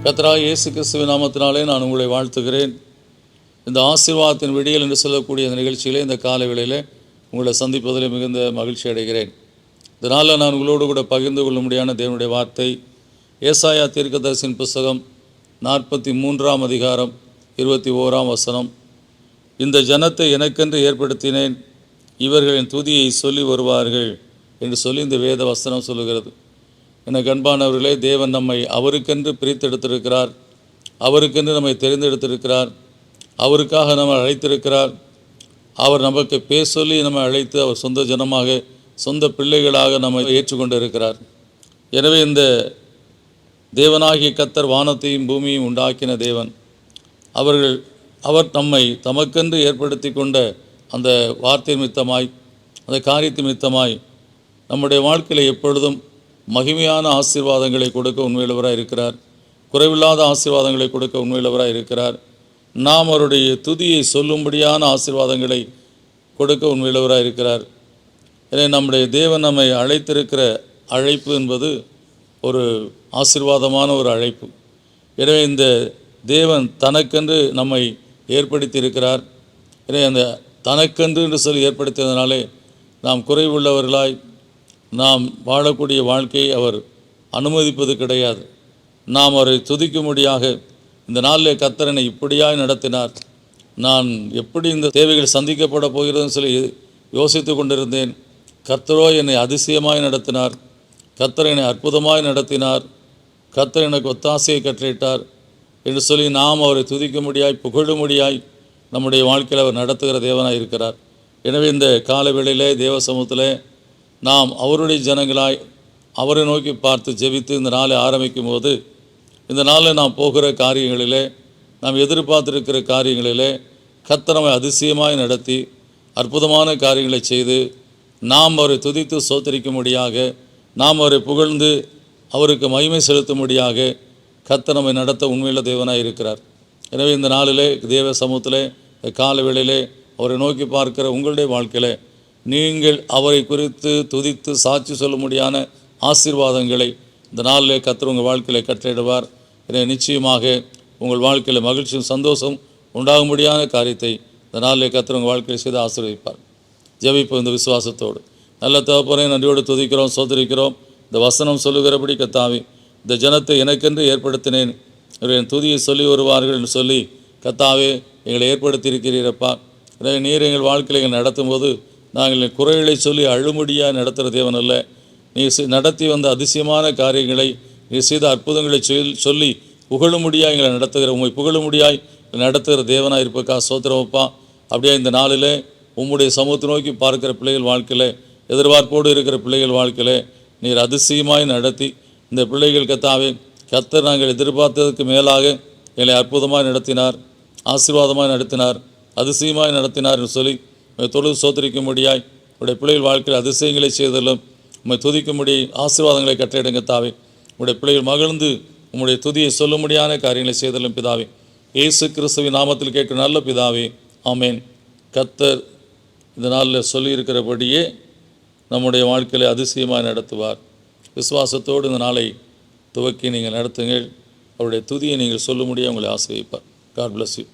கர்த்தராகிய இயேசு கிறிஸ்துவின் நாமத்தினாலே நான் உங்களை வாழ்த்துகிறேன். இந்த ஆசீர்வாதத்தின் விடியல் என்று சொல்லக்கூடிய இந்த நிகழ்ச்சியிலே, இந்த காலை வேளையிலே உங்களை சந்திப்பதில் மிகுந்த மகிழ்ச்சி அடைகிறேன். இதனால் நான் உங்களோடு கூட பகிர்ந்து கொள்ளும்படியான தேவனுடைய வார்த்தை ஏசாயா தீர்க்கதரிசியின் புஸ்தகம் 43ஆம் அதிகாரம் 21ஆம் வசனம். இந்த ஜனத்தை எனக்கென்று ஏற்படுத்தினேன், இவர்கள் என் துதியை சொல்லி வருவார்கள் என்று சொல்லி இந்த வேத வசனம் சொல்லுகிறது. எனக்கு அன்பானவர்களே, தேவன் நம்மை அவருக்கென்று பிரித்தெடுத்திருக்கிறார், அவருக்கென்று நம்மை தெரிந்தெடுத்திருக்கிறார், அவருக்காக நம்மை அழைத்திருக்கிறார். அவர் நமக்கு பேர் சொல்லி நம்மை அழைத்து அவர் சொந்த ஜனமாக, சொந்த பிள்ளைகளாக நம்மை ஏற்றுக்கொண்டு இருக்கிறார். எனவே இந்த தேவனாகிய கர்த்தர் வானத்தையும் பூமியையும் உண்டாக்கின தேவன். அவர் நம்மை தமக்கென்று ஏற்படுத்தி கொண்ட அந்த வார்த்தை நிமித்தமாய், அந்த காரியத்தின் நிமித்தமாய் நம்முடைய வாழ்க்கையில் எப்பொழுதும் மகிமையான ஆசீர்வாதங்களை கொடுக்க உண்மையுள்ளவராக இருக்கிறார். குறைவில்லாத ஆசீர்வாதங்களை கொடுக்க உண்மையுள்ளவராக இருக்கிறார். நாம் அவருடைய துதியை சொல்லும்படியான ஆசீர்வாதங்களை கொடுக்க உண்மையுள்ளவராக இருக்கிறார். எனவே நம்முடைய தேவன் நம்மை அழைத்திருக்கிற அழைப்பு என்பது ஒரு ஆசீர்வாதமான ஒரு அழைப்பு. எனவே இந்த தேவன் தனக்கென்று நம்மை ஏற்படுத்தி இருக்கிறார். எனவே அந்த தனக்கென்று என்று சொல்லி ஏற்படுத்தியதனாலே நாம் குறைவுள்ளவர்களாய் நாம் வாழக்கூடிய வாழ்க்கையை அவர் அனுமதிப்பது கிடையாது. நாம் அவரை துதிக்கும்படியாக இந்த நாளில் கர்த்தரனை இப்படியாய் நடத்தினார், நான் எப்படி இந்த தேவைகள் சந்திக்கப்பட போகிறதுன்னு சொல்லி யோசித்து கொண்டிருந்தேன். கர்த்தரோ என்னை அதிசயமாய் நடத்தினார், கர்த்தர் என்னை அற்புதமாய் நடத்தினார், கர்த்தர் எனக்கு ஒத்தாசையை கட்டளையிட்டார் என்று சொல்லி நாம் அவரை துதிக்கும்படியாய், புகழும்படியாய் நம்முடைய வாழ்க்கையில் அவர் நடத்துகிற தேவனாய் இருக்கிறார். எனவே இந்த கால வேளையிலே தேவ சமூகத்தில் நாம் அவருடைய ஜனங்களாய் அவரை நோக்கி பார்த்து ஜெபித்து இந்த நாளை ஆரம்பிக்கும் போது, இந்த நாளில் நாம் போகிற காரியங்களிலே, நாம் எதிர்பார்த்திருக்கிற காரியங்களிலே கர்த்தர் நம்மை அதிசயமாய் நடத்தி அற்புதமான காரியங்களை செய்து நாம் அவரை துதித்து சோத்தரிக்கும்படியாக, நாம் அவரை புகழ்ந்து அவருக்கு மகிமை செலுத்தும்படியாக கர்த்தர் நம்மை நடத்த உண்மையுள்ள தேவனாய் இருக்கிறார். எனவே இந்த நாளிலே தேவ சமூகத்திலே, கால வேளையிலே அவரை நோக்கி பார்க்கிற உங்களுடைய வாழ்க்கையில் நீங்கள் அவரை குறித்து துதித்து சாட்சி சொல்லும்படியான ஆசீர்வாதங்களை இந்த நாளில் கர்த்தர் உங்கள் வாழ்க்கையில் கட்டளையிடுவார். எனவே நிச்சயமாக உங்கள் வாழ்க்கையில் மகிழ்ச்சியும் சந்தோஷம் உண்டாகும்படியான காரியத்தை இந்த நாளில் கர்த்தர் உங்கள் வாழ்க்கையில் செய்து ஆசீர்வதிப்பார். ஜெபிப்போம் இந்த விசுவாசத்தோடு. நல்ல தகப்பனே, நன்றியோடு துதிக்கிறோம், சோதரிக்கிறோம். இந்த வசனம் சொல்லுகிறபடி கர்த்தாவே, இந்த ஜனத்தை எனக்கென்று ஏற்படுத்தினேன், என் துதியை சொல்லி வருவார்கள் என்று சொல்லி கர்த்தாவே எங்களை ஏற்படுத்தியிருக்கிறீரப்பா. எனவே நீர் எங்கள் வாழ்க்கையில் எங்கள் நடத்தும்போது நாங்கள் குறைகளை சொல்லி அழுமுடியாக நடத்துகிற தேவன் அல்ல. நீ நடத்தி வந்த அதிசயமான காரியங்களை, நீ செய்த அற்புதங்களை சொல்லி புகழும்படியாக எங்களை நடத்துகிற, உண்மை புகழும்படியாய் நடத்துகிற தேவனாக இருப்பக்கா சோத்திரமப்பா. அப்படியே இந்த நாளில் உம்முடைய சமூகத்தை நோக்கி பார்க்கிற பிள்ளைகள் வாழ்க்கையில், எதிர்பார்ப்போடு இருக்கிற பிள்ளைகள் வாழ்க்கையில் நீர் அதிசயமாய் நடத்தி இந்த பிள்ளைகள் கர்த்தாவே, கர்த்தர் நாங்கள் எதிர்பார்த்ததுக்கு மேலாக எங்களை அற்புதமாக நடத்தினார், ஆசீர்வாதமாக நடத்தினார், அதிசயமாய் நடத்தினார் என்று சொல்லி தொழுது சோத்தரிக்கும்படியாய் உடைய பிள்ளைகள் வாழ்க்கையில் அதிசயங்களை செய்தலும் உம்மை துதிக்கும்படி ஆசீர்வாதங்களை கட்டளையிடுங்க தாவே. உடைய பிள்ளைகள் மகிழ்ந்து உம்முடைய துதியை சொல்லும்படியான காரியங்களை செய்தலும் பிதாவே, இயேசு கிறிஸ்துவின் நாமத்தில் கேட்கிற நல்ல பிதாவே, ஆமேன். கர்த்தர் இந்த நாளில் சொல்லியிருக்கிறபடியே நம்முடைய வாழ்க்கையில் அதிசயமாக நடத்துவார். விசுவாசத்தோடு இந்த நாளை துவக்கி நீங்கள் நடத்துங்கள். அவருடைய துதியை நீங்கள் சொல்லும்படியாக உங்களை ஆசீர்வதிப்பார். God bless you.